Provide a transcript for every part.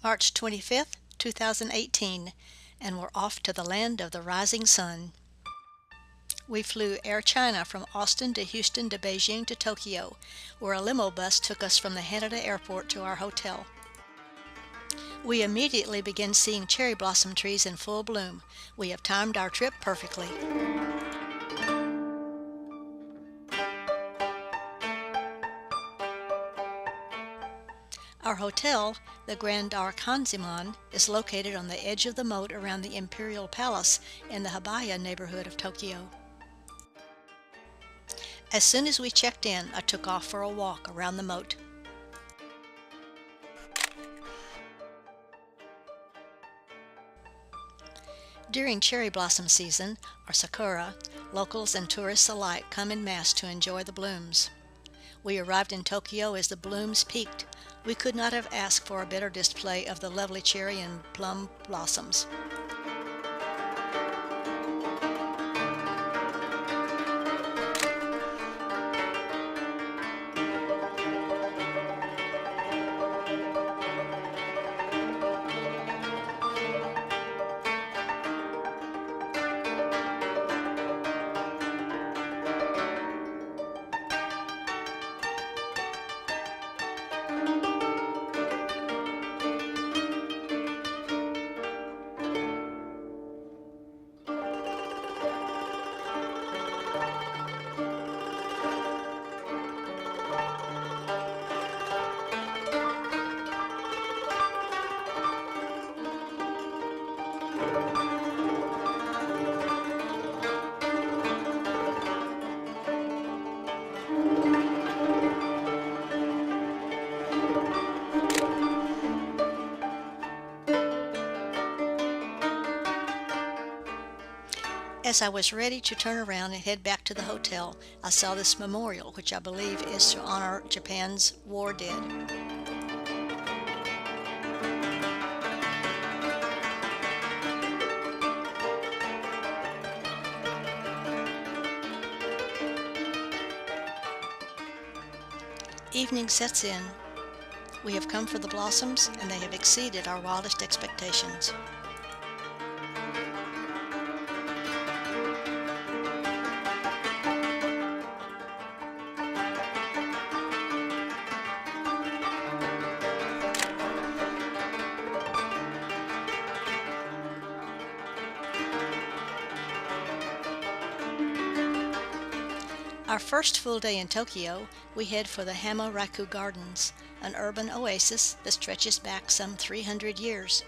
March 25th, 2018, and we're off to the land of the rising sun. We flew Air China from Austin to Houston to Beijing to Tokyo, where a limo bus took us from the Haneda Airport to our hotel. We immediately began seeing cherry blossom trees in full bloom. We have timed our trip perfectly. Our hotel, the Grand Arc Hanziman, is located on the edge of the moat around the Imperial Palace in the Hibiya neighborhood of Tokyo. As soon as we checked in, I took off for a walk around the moat. During cherry blossom season, or sakura, locals and tourists alike come en masse to enjoy the blooms. We arrived in Tokyo as the blooms peaked. We could not have asked for a better display of the lovely cherry and plum blossoms. As I was ready to turn around and head back to the hotel, I saw this memorial, which I believe is to honor Japan's war dead. Evening sets in. We have come for the blossoms, and they have exceeded our wildest expectations. Our first full day in Tokyo, we head for the Hama-Raku Gardens, an urban oasis that stretches back some 300 years.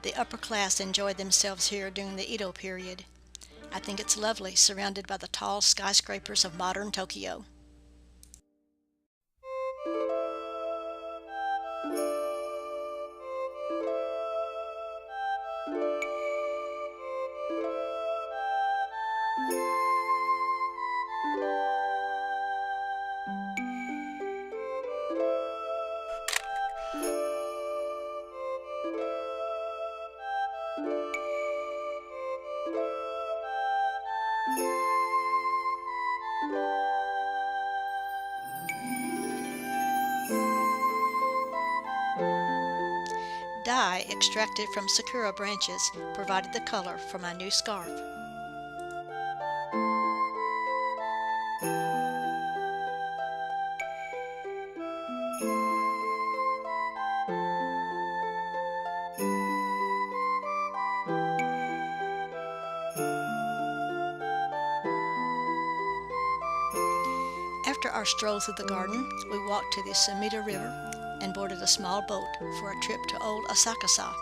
The upper class enjoy themselves here during the Edo period. I think it's lovely, surrounded by the tall skyscrapers of modern Tokyo. Dye extracted from sakura branches provided the color for my new scarf. After our stroll through the garden, we walked to the Sumida River and boarded a small boat for a trip to Old Asakusa.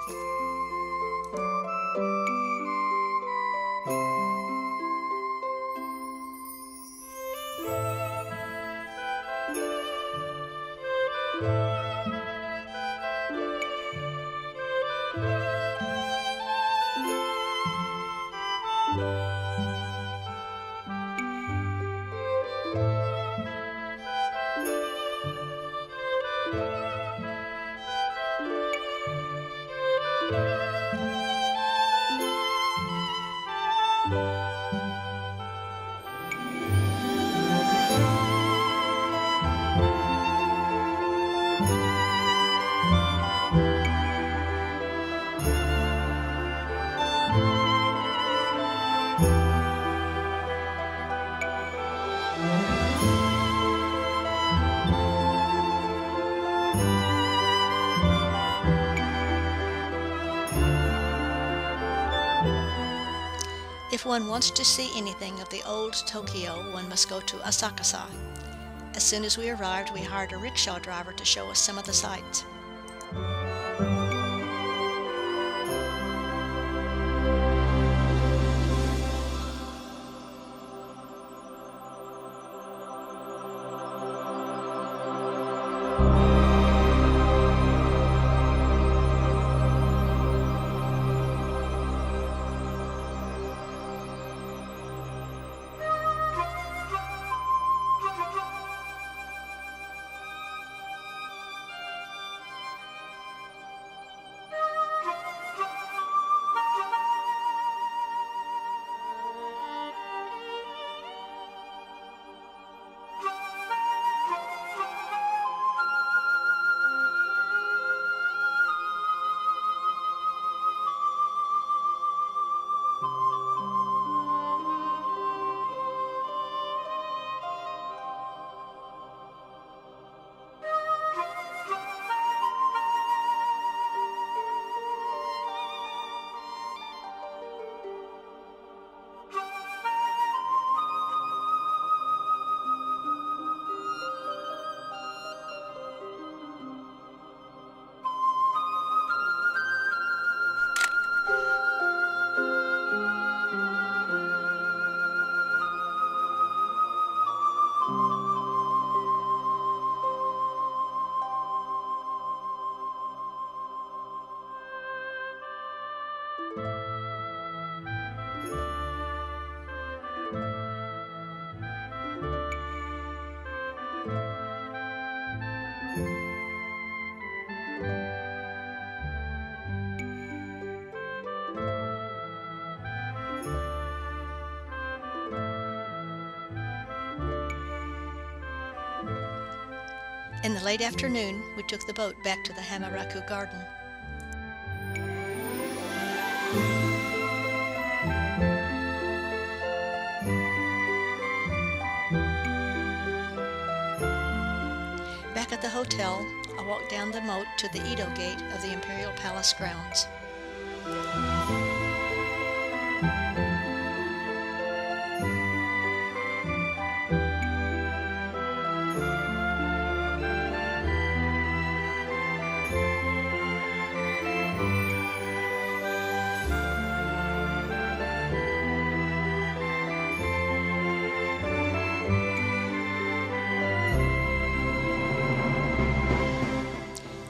If one wants to see anything of the old Tokyo, one must go to Asakusa. As soon as we arrived, we hired a rickshaw driver to show us some of the sights. In the late afternoon, we took the boat back to the Hamaraku Garden. Back at the hotel, I walked down the moat to the Edo Gate of the Imperial Palace grounds.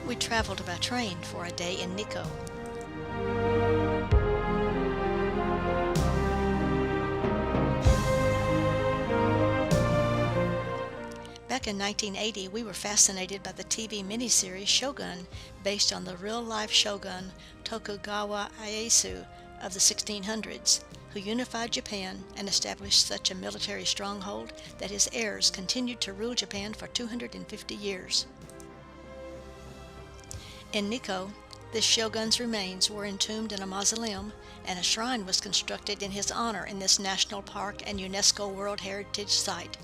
We traveled by train for a day in Nikko. Back in 1980, we were fascinated by the TV miniseries Shogun, based on the real-life shogun Tokugawa Ieyasu of the 1600s, who unified Japan and established such a military stronghold that his heirs continued to rule Japan for 250 years. In Nikko, this shogun's remains were entombed in a mausoleum, and a shrine was constructed in his honor in this national park and UNESCO World Heritage Site.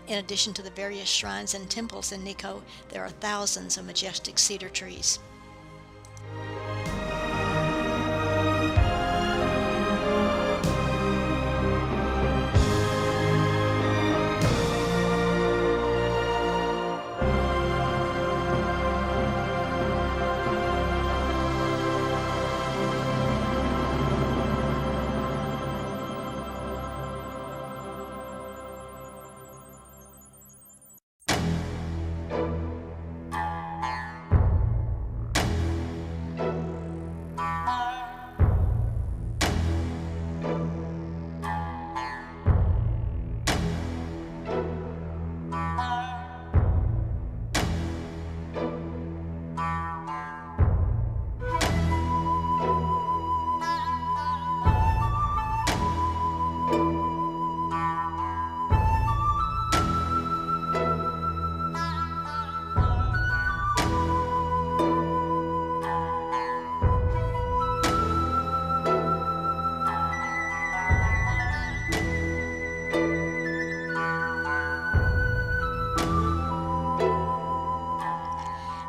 In addition to the various shrines and temples in Nikko, there are thousands of majestic cedar trees.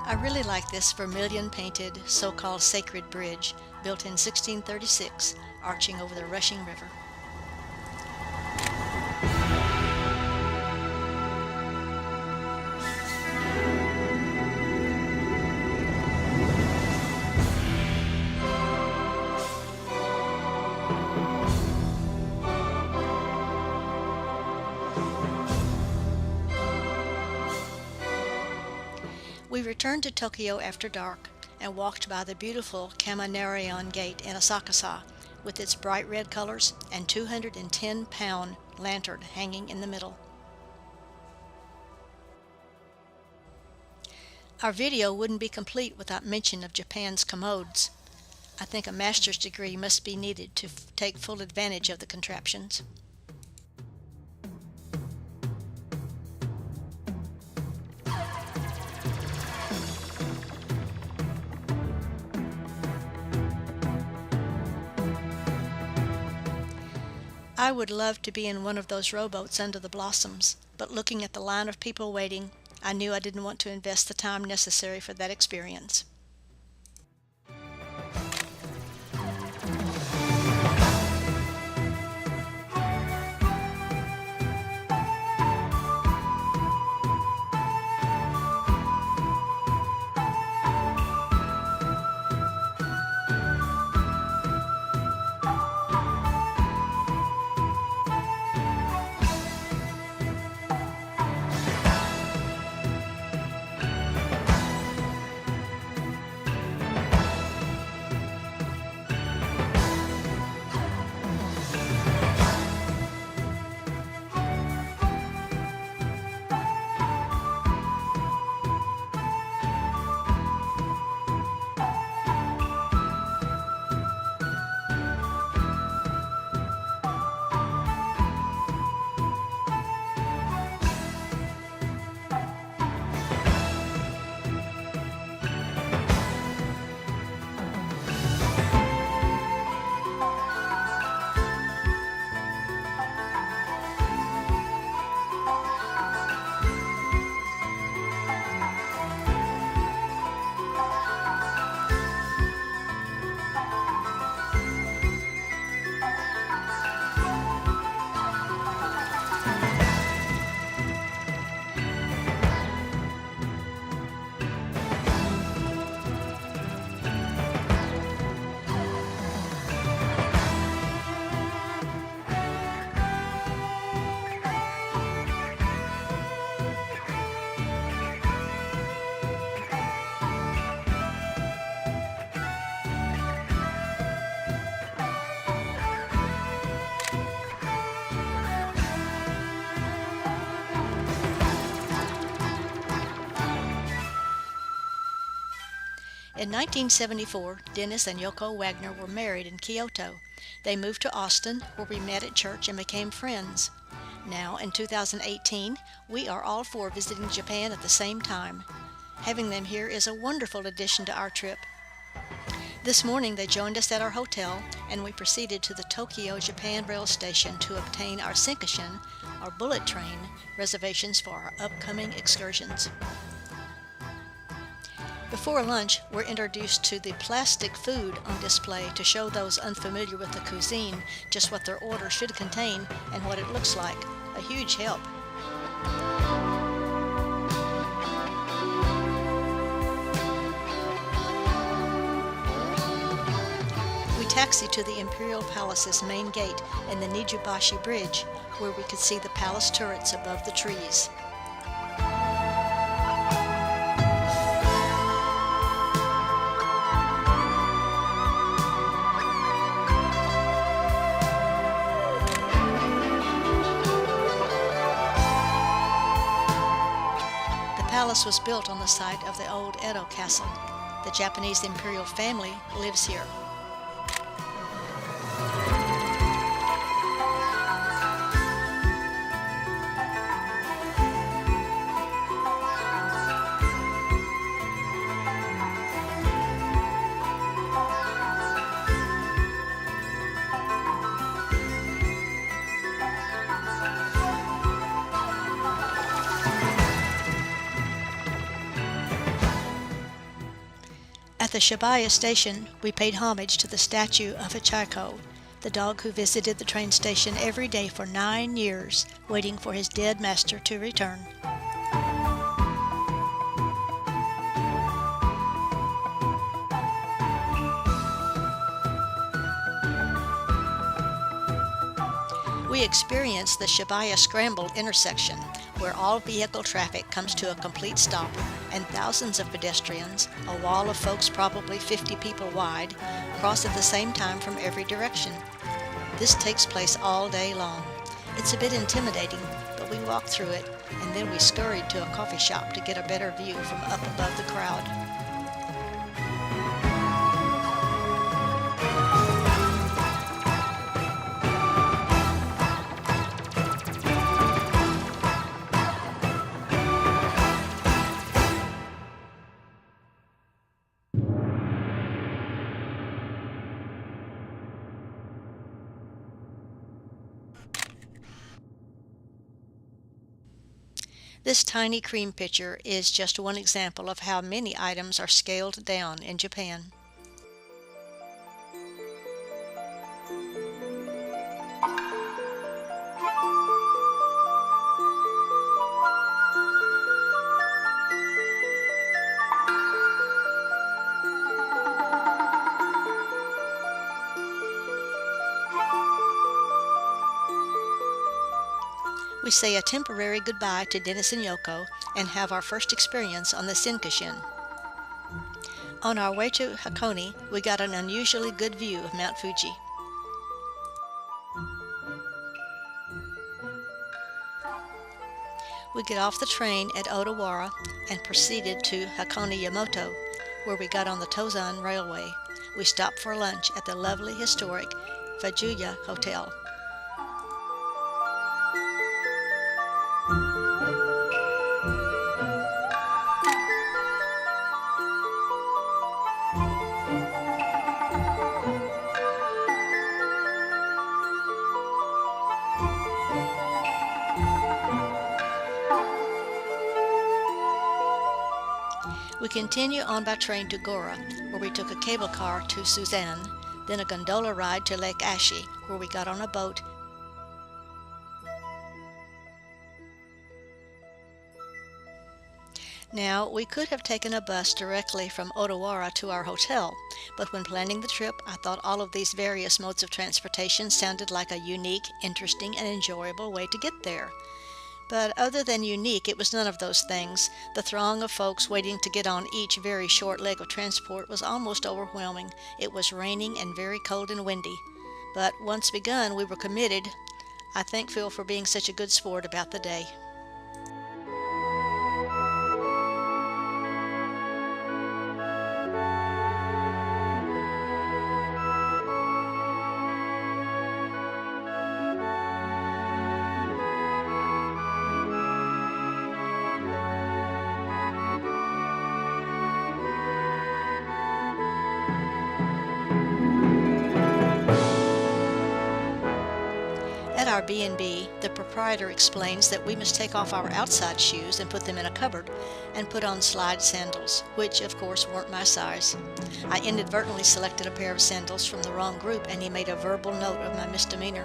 I really like this vermilion-painted, so-called Sacred Bridge, built in 1636, arching over the rushing river. We returned to Tokyo after dark and walked by the beautiful Kaminarion Gate in Asakusa with its bright red colors and 210-pound lantern hanging in the middle. Our video wouldn't be complete without mention of Japan's commodes. I think a master's degree must be needed to take full advantage of the contraptions. I would love to be in one of those rowboats under the blossoms, but looking at the line of people waiting, I knew I didn't want to invest the time necessary for that experience. In 1974, Dennis and Yoko Wagner were married in Kyoto. They moved to Austin, where we met at church and became friends. Now, in 2018, we are all four visiting Japan at the same time. Having them here is a wonderful addition to our trip. This morning they joined us at our hotel, and we proceeded to the Tokyo Japan Rail Station to obtain our Shinkenshin, our bullet train, reservations for our upcoming excursions. Before lunch, we're introduced to the plastic food on display to show those unfamiliar with the cuisine just what their order should contain and what it looks like. A huge help. We taxied to the Imperial Palace's main gate and the Nijubashi Bridge, where we could see the palace turrets above the trees. The palace was built on the site of the old Edo Castle. The Japanese imperial family lives here. At the Shibuya station, we paid homage to the statue of Hachiko, the dog who visited the train station every day for 9 years, waiting for his dead master to return. We experienced the Shibuya Scramble intersection, where all vehicle traffic comes to a complete stop and thousands of pedestrians, a wall of folks probably 50 people wide, cross at the same time from every direction. This takes place all day long. It's a bit intimidating, but we walk through it, and then we scurried to a coffee shop to get a better view from up above the crowd. This tiny cream pitcher is just one example of how many items are scaled down in Japan. We say a temporary goodbye to Dennis and Yoko and have our first experience on the Shinkashin. On our way to Hakone, we got an unusually good view of Mount Fuji. We get off the train at Odawara and proceeded to Hakone Yamato, where we got on the Tozan Railway. We stopped for lunch at the lovely historic Fujiya Hotel. We continue on by train to Gora, where we took a cable car to Suzanne, then a gondola ride to Lake Ashi, where we got on a boat. Now, we could have taken a bus directly from Odawara to our hotel, but when planning the trip, I thought all of these various modes of transportation sounded like a unique, interesting, and enjoyable way to get there. But other than unique, it was none of those things. The throng of folks waiting to get on each very short leg of transport was almost overwhelming. It was raining and very cold and windy. But once begun, we were committed. I thank Phil for being such a good sport about the day. At our B&B, the proprietor explains that we must take off our outside shoes and put them in a cupboard and put on slide sandals, which of course weren't my size. I inadvertently selected a pair of sandals from the wrong group and he made a verbal note of my misdemeanor.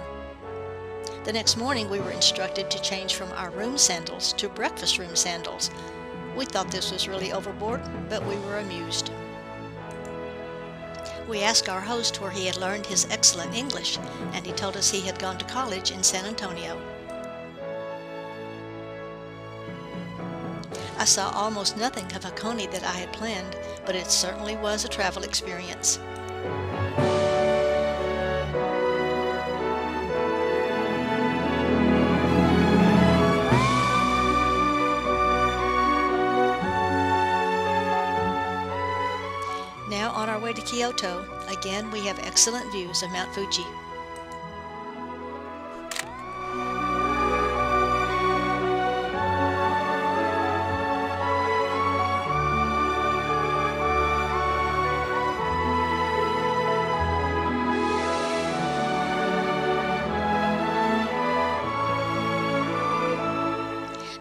The next morning we were instructed to change from our room sandals to breakfast room sandals. We thought this was really overboard, but we were amused. We asked our host where he had learned his excellent English, and he told us he had gone to college in San Antonio. I saw almost nothing of Hakone that I had planned, but it certainly was a travel experience. Now on our way to Kyoto, again we have excellent views of Mount Fuji.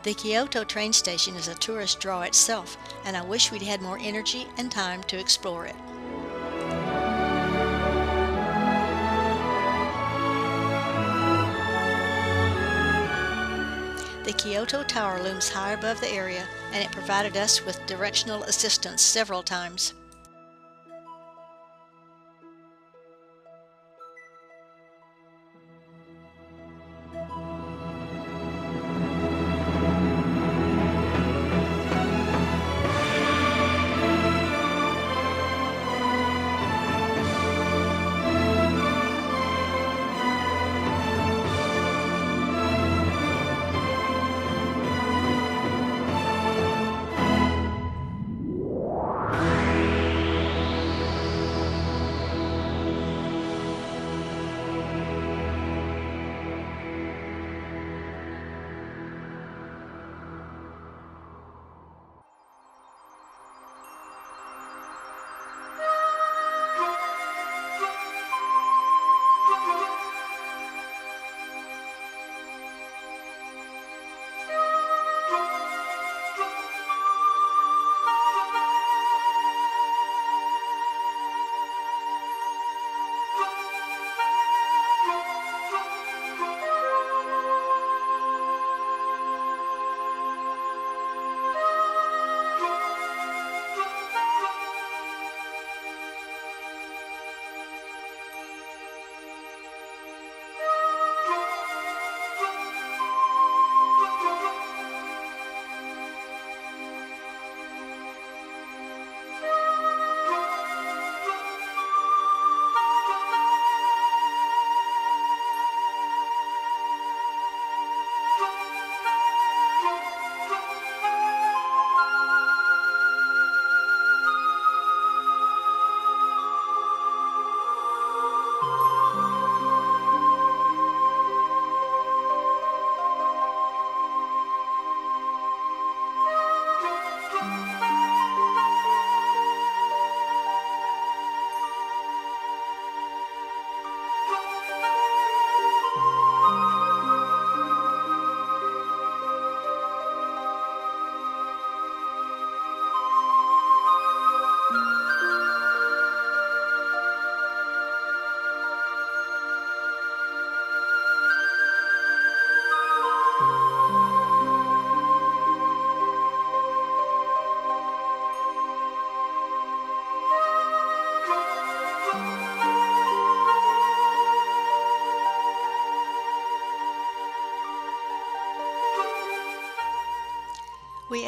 The Kyoto train station is a tourist draw itself, and I wish we'd had more energy and time to explore it. The Kyoto Tower looms high above the area, and it provided us with directional assistance several times.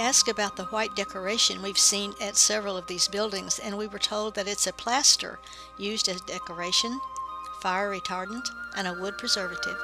asked about the white decoration we've seen at several of these buildings, and we were told that it's a plaster used as decoration, fire retardant, and a wood preservative.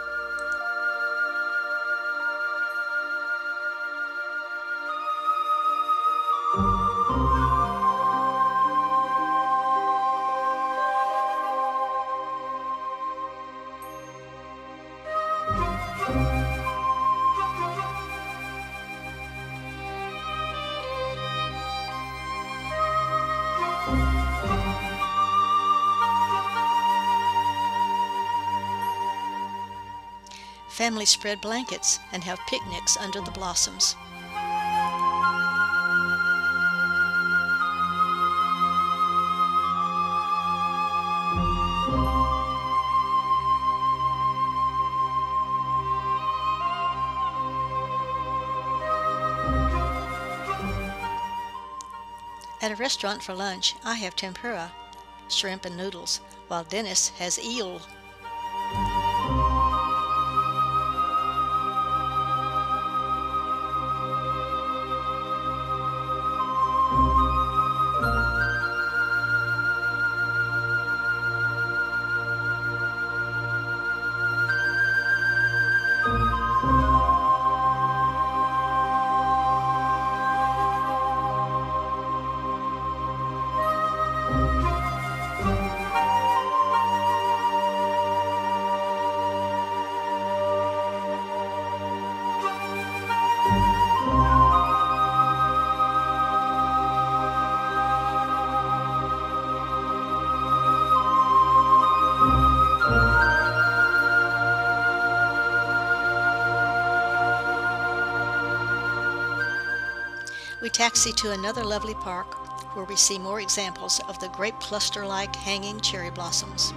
Families spread blankets and have picnics under the blossoms. At a restaurant for lunch, I have tempura, shrimp and noodles, while Dennis has eel. We taxi to another lovely park where we see more examples of the grape cluster-like hanging cherry blossoms.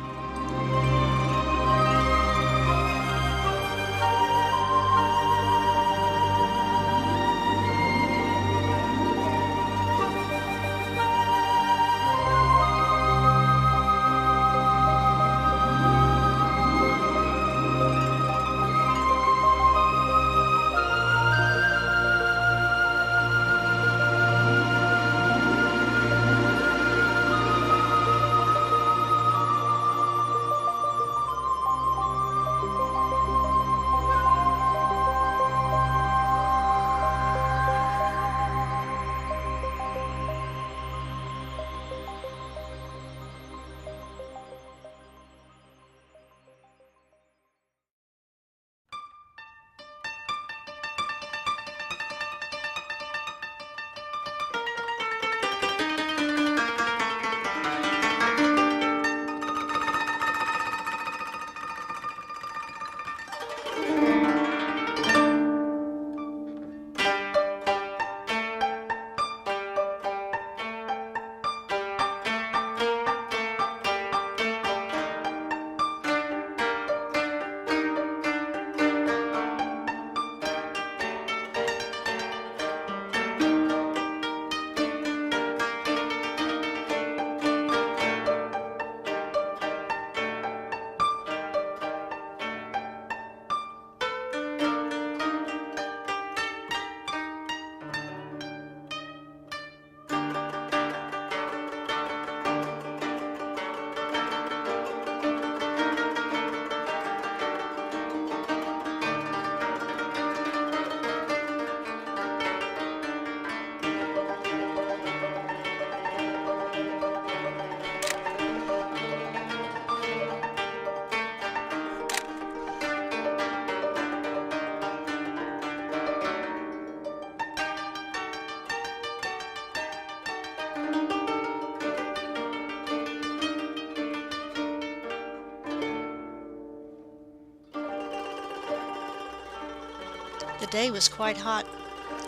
The day was quite hot,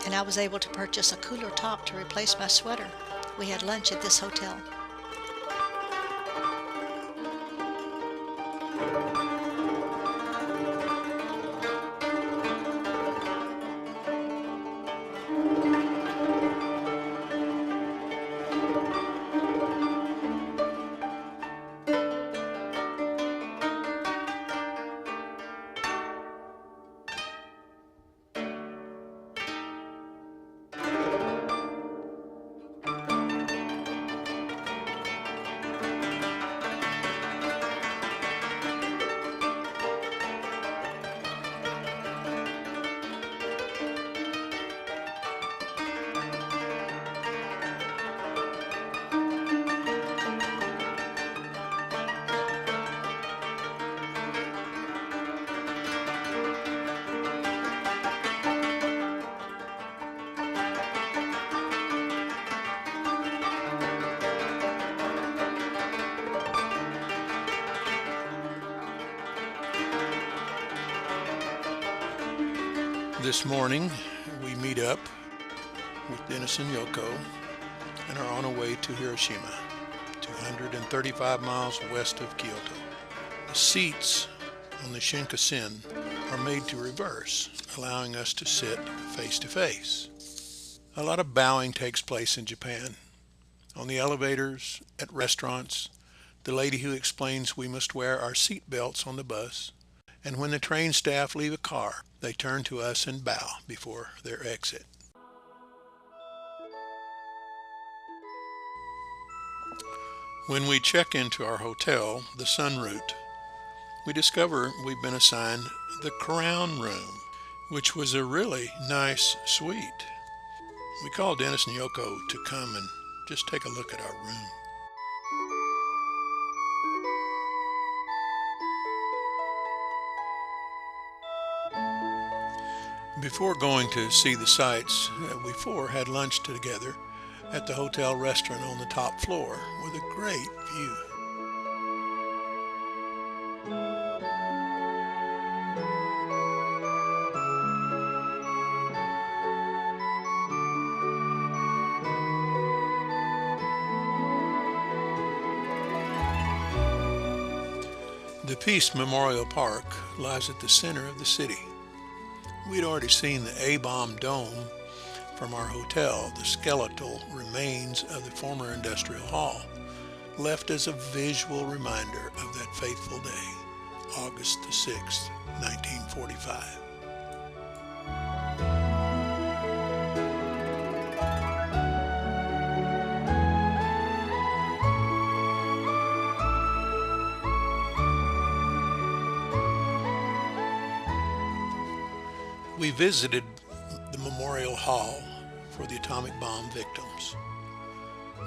and I was able to purchase a cooler top to replace my sweater. We had lunch at this hotel. This morning, we meet up with Dennis and Yoko and are on our way to Hiroshima, 235 miles west of Kyoto. The seats on the Shinkansen are made to reverse, allowing us to sit face to face. A lot of bowing takes place in Japan. On the elevators, at restaurants, the lady who explains we must wear our seat belts on the bus, and when the train staff leave a car, they turn to us and bow before their exit. When we check into our hotel, the Sun Route, we discover we've been assigned the Crown Room, which was a really nice suite. We called Dennis and Yoko to come and just take a look at our room. Before going to see the sights, we four had lunch together at the hotel restaurant on the top floor with a great view. The Peace Memorial Park lies at the center of the city. We'd already seen the A-bomb dome from our hotel, the skeletal remains of the former industrial hall, left as a visual reminder of that fateful day, August the 6th, 1945. We visited the Memorial Hall for the atomic bomb victims.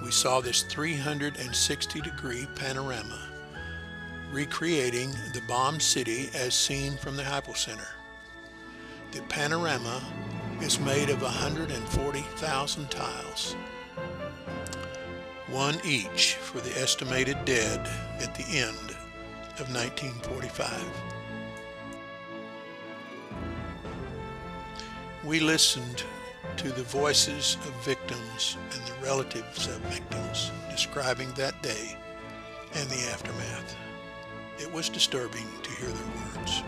We saw this 360-degree panorama, recreating the bombed city as seen from the hypocenter. The panorama is made of 140,000 tiles, one each for the estimated dead at the end of 1945. We listened to the voices of victims and the relatives of victims describing that day and the aftermath. It was disturbing to hear their words.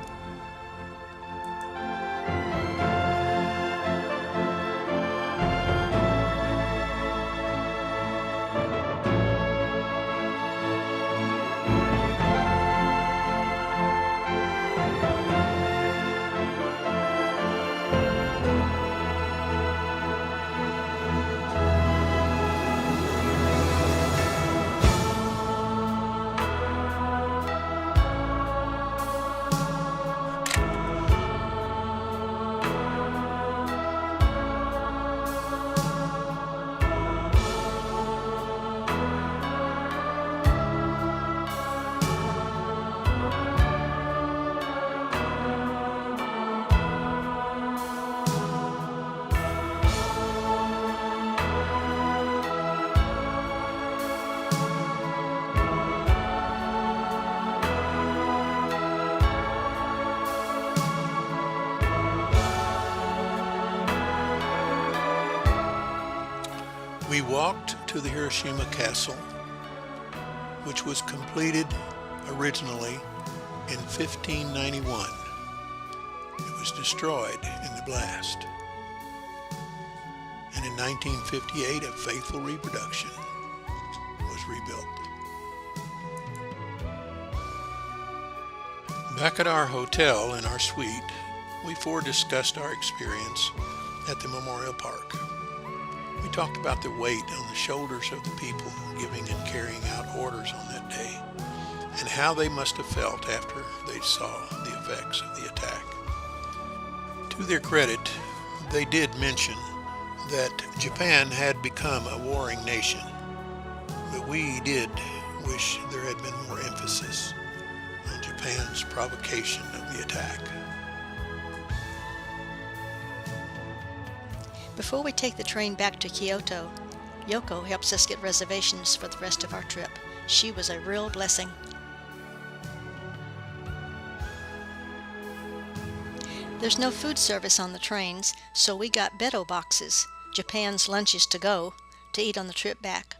We walked to the Hiroshima Castle, which was completed originally in 1591. It was destroyed in the blast. And in 1958, a faithful reproduction was rebuilt. Back at our hotel in our suite, we four discussed our experience at the Memorial Park. We talked about the weight on the shoulders of the people giving and carrying out orders on that day, and how they must have felt after they saw the effects of the attack. To their credit, they did mention that Japan had become a warring nation, but we did wish there had been more emphasis on Japan's provocation of the attack. Before we take the train back to Kyoto, Yoko helps us get reservations for the rest of our trip. She was a real blessing. There's no food service on the trains, so we got Beto boxes, Japan's lunches to go, to eat on the trip back.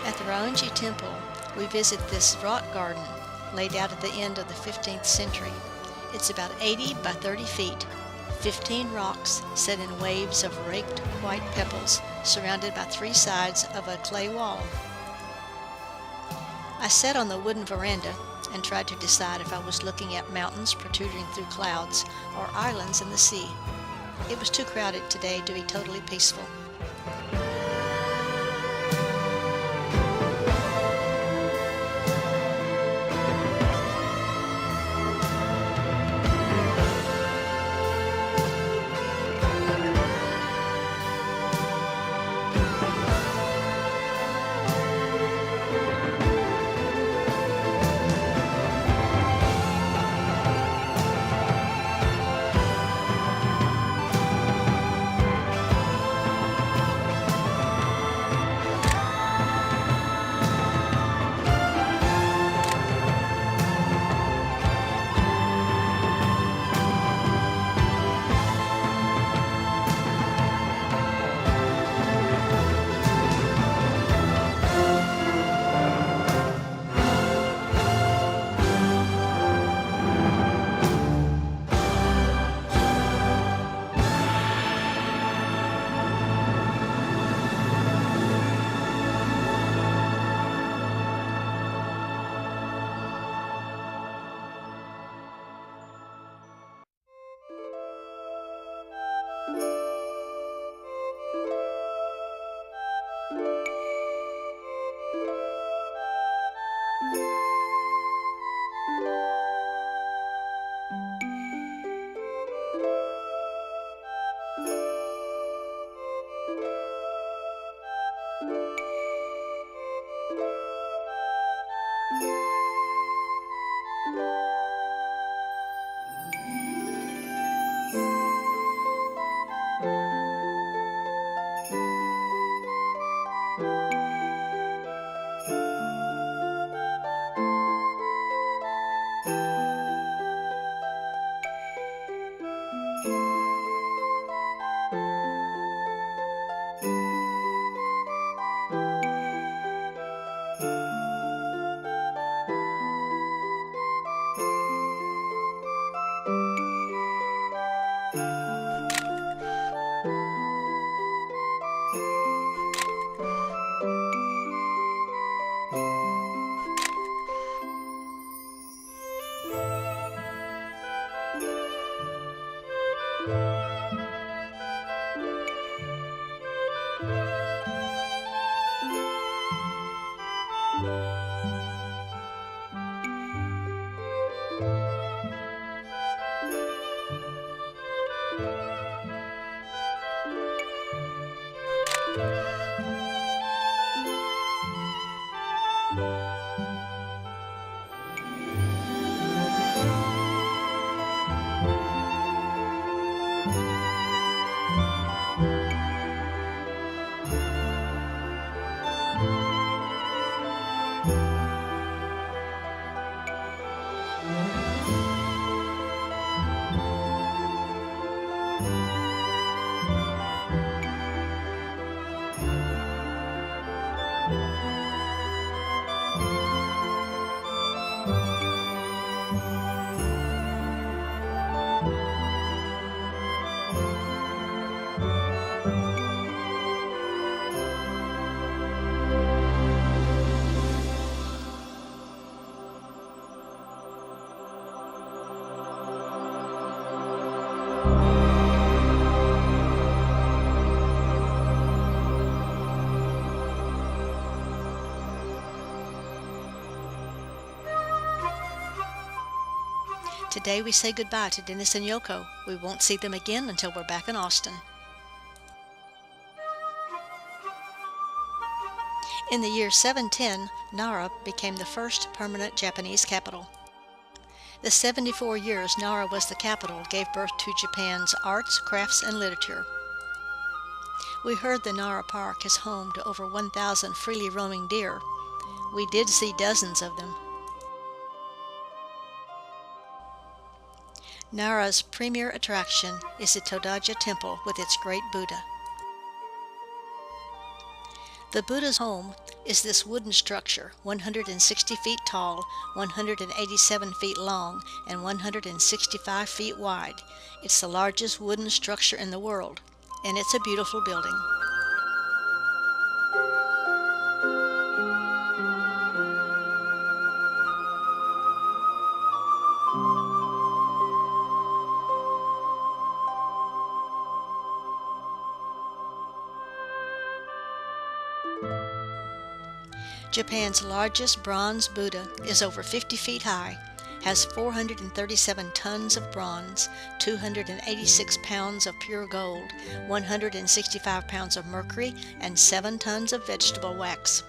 At the Ryoanji Temple, we visit this rock garden laid out at the end of the 15th century. It's about 80 by 30 feet, 15 rocks set in waves of raked white pebbles, surrounded by 3 sides of a clay wall. I sat on the wooden veranda and tried to decide if I was looking at mountains protruding through clouds or islands in the sea. It was too crowded today to be totally peaceful. Today we say goodbye to Dennis and Yoko. We won't see them again until we're back in Austin. In the year 710, Nara became the first permanent Japanese capital. The 74 years Nara was the capital gave birth to Japan's arts, crafts, and literature. We heard the Nara Park is home to over 1,000 freely roaming deer. We did see dozens of them. Nara's premier attraction is the Todaja Temple with its great Buddha. The Buddha's home is this wooden structure, 160 feet tall, 187 feet long, and 165 feet wide. It's the largest wooden structure in the world, and it's a beautiful building. Japan's largest bronze Buddha is over 50 feet high, has 437 tons of bronze, 286 pounds of pure gold, 165 pounds of mercury, and 7 tons of vegetable wax.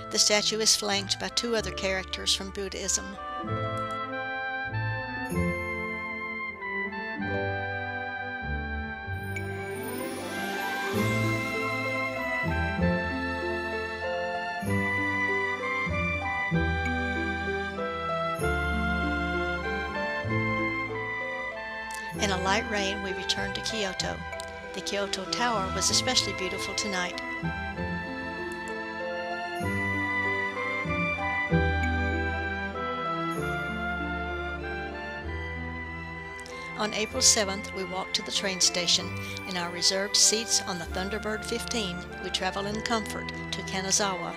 The statue is flanked by 2 other characters from Buddhism. In a light rain, we returned to Kyoto. The Kyoto Tower was especially beautiful tonight. On April 7th, we walked to the train station. In our reserved seats on the Thunderbird 15, we travel in comfort to Kanazawa,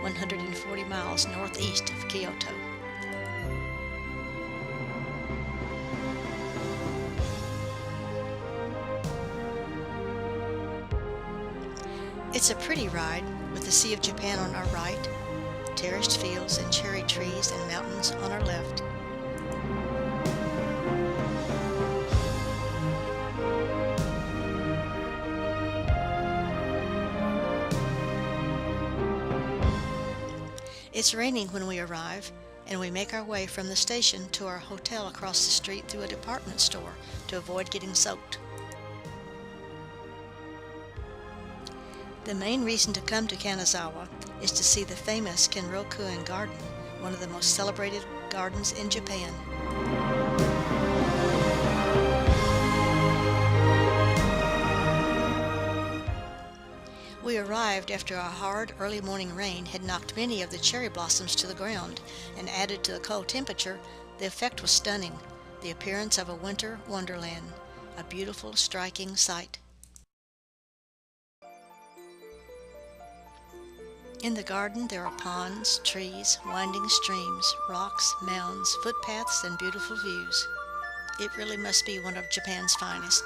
140 miles northeast of Kyoto. It's a pretty ride, with the Sea of Japan on our right, terraced fields and cherry trees and mountains on our left. It's raining when we arrive, and we make our way from the station to our hotel across the street through a department store to avoid getting soaked. The main reason to come to Kanazawa is to see the famous Kenroku-en Garden, one of the most celebrated gardens in Japan. We arrived after a hard early morning rain had knocked many of the cherry blossoms to the ground, and added to the cold temperature, the effect was stunning, the appearance of a winter wonderland, a beautiful, striking sight. In the garden there are ponds, trees, winding streams, rocks, mounds, footpaths, and beautiful views. It really must be one of Japan's finest.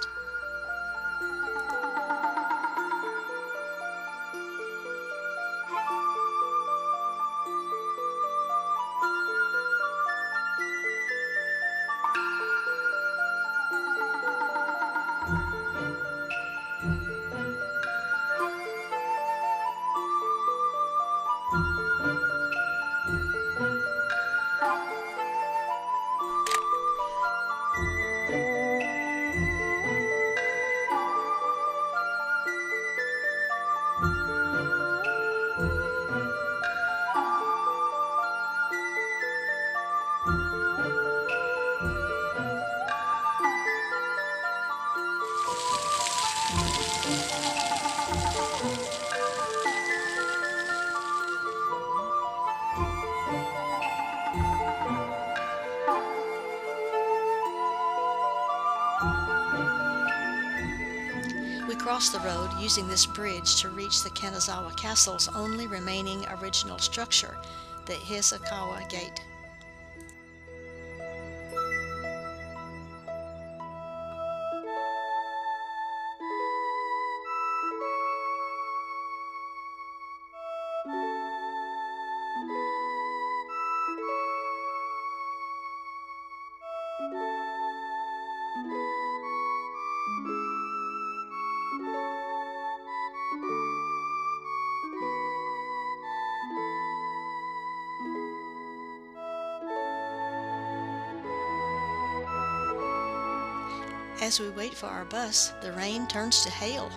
We crossed the road using this bridge to reach the Kanazawa Castle's only remaining original structure, the Hisakawa Gate. As we wait for our bus, the rain turns to hail.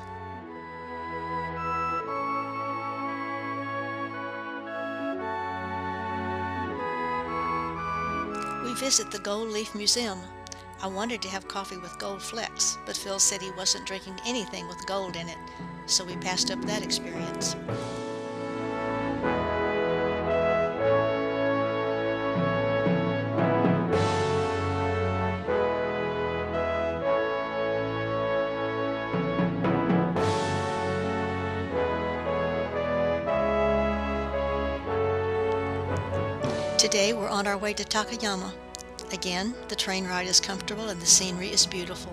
We visit the Gold Leaf Museum. I wanted to have coffee with gold flecks, but Phil said he wasn't drinking anything with gold in it, so we passed up that experience. Today we're on our way to Takayama. Again, the train ride is comfortable and the scenery is beautiful.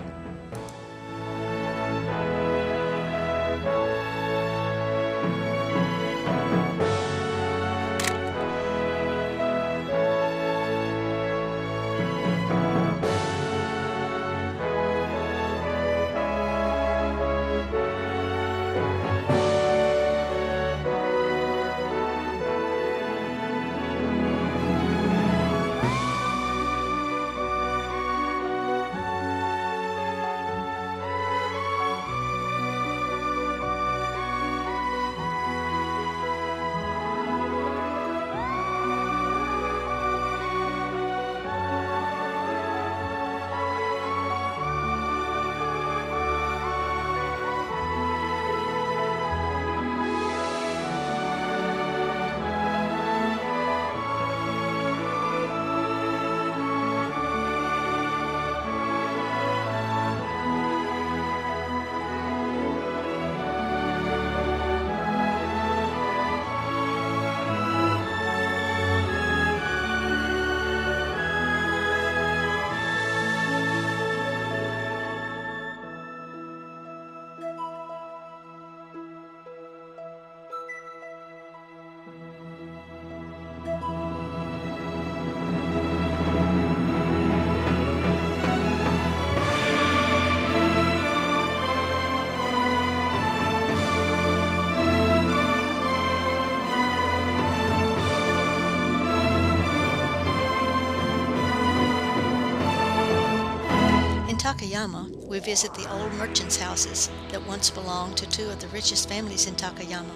In Takayama, we visit the old merchants' houses that once belonged to two of the richest families in Takayama.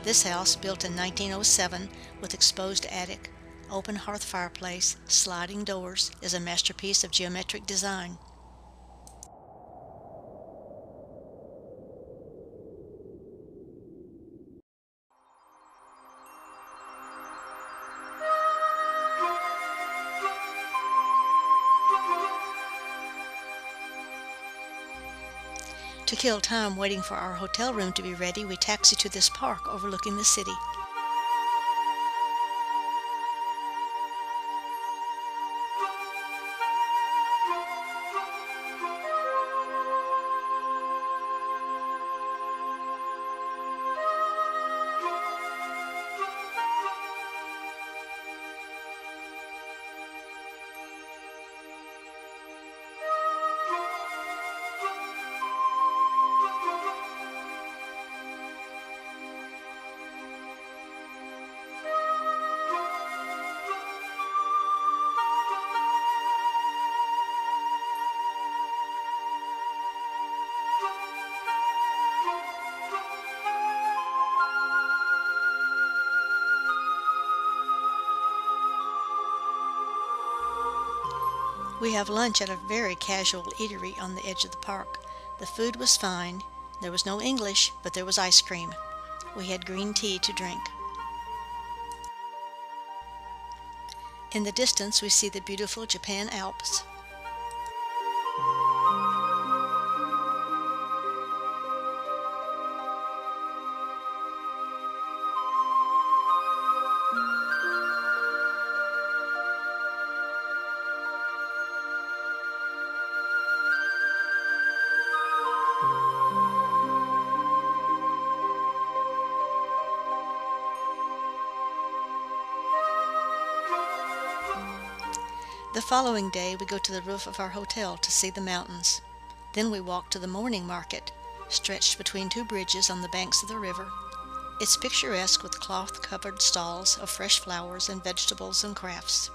This house, built in 1907 with exposed attic, open hearth fireplace, sliding doors, is a masterpiece of geometric design. To kill time waiting for our hotel room to be ready, we taxi to this park overlooking the city. We have lunch at a very casual eatery on the edge of the park. The food was fine. There was no English, but there was ice cream. We had green tea to drink. In the distance, we see the beautiful Japan Alps. The following day, we go to the roof of our hotel to see the mountains. Then we walk to the morning market, stretched between two bridges on the banks of the river. It's picturesque with cloth-covered stalls of fresh flowers and vegetables and crafts.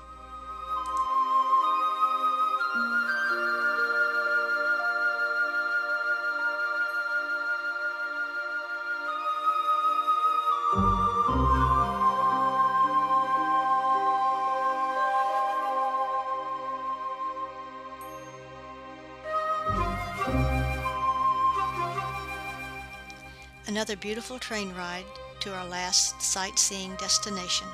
Another beautiful train ride to our last sightseeing destination.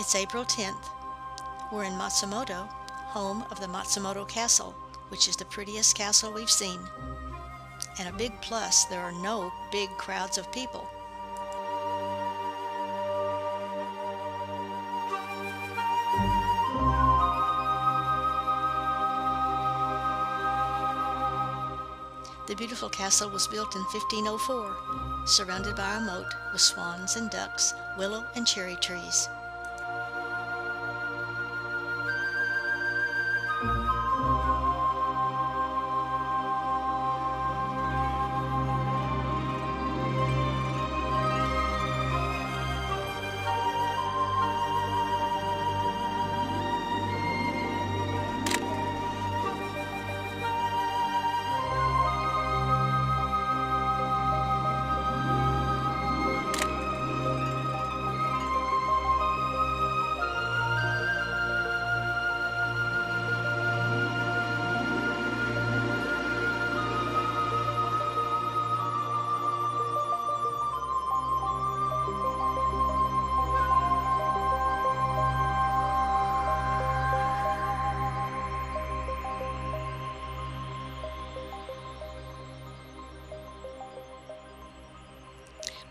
It's April 10th. We're in Matsumoto, home of the Matsumoto Castle, which is the prettiest castle we've seen. And a big plus, there are no big crowds of people. The beautiful castle was built in 1504, surrounded by a moat with swans and ducks, willow and cherry trees.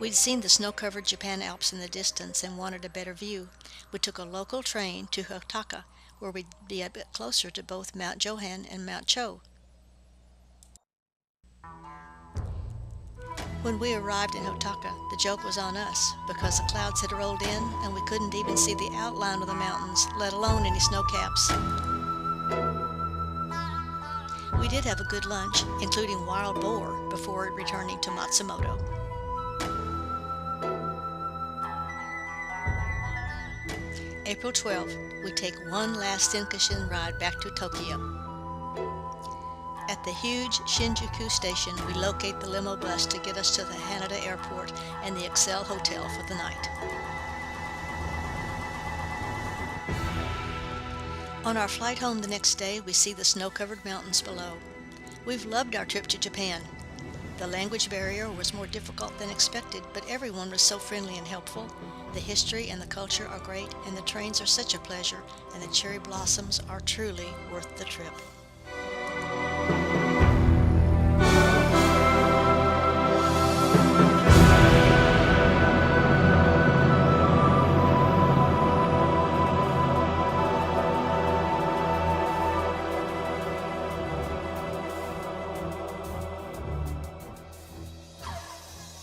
We'd seen the snow-covered Japan Alps in the distance and wanted a better view. We took a local train to Hotaka, where we'd be a bit closer to both Mount Johan and Mount Cho. When we arrived in Hotaka, the joke was on us because the clouds had rolled in and we couldn't even see the outline of the mountains, let alone any snow caps. We did have a good lunch, including wild boar, before returning to Matsumoto. April 12th, we take one last Shinkansen ride back to Tokyo. At the huge Shinjuku station, we locate the limo bus to get us to the Haneda Airport and the Excel Hotel for the night. On our flight home the next day, we see the snow-covered mountains below. We've loved our trip to Japan. The language barrier was more difficult than expected, but everyone was so friendly and helpful. The history and the culture are great, and the trains are such a pleasure, and the cherry blossoms are truly worth the trip.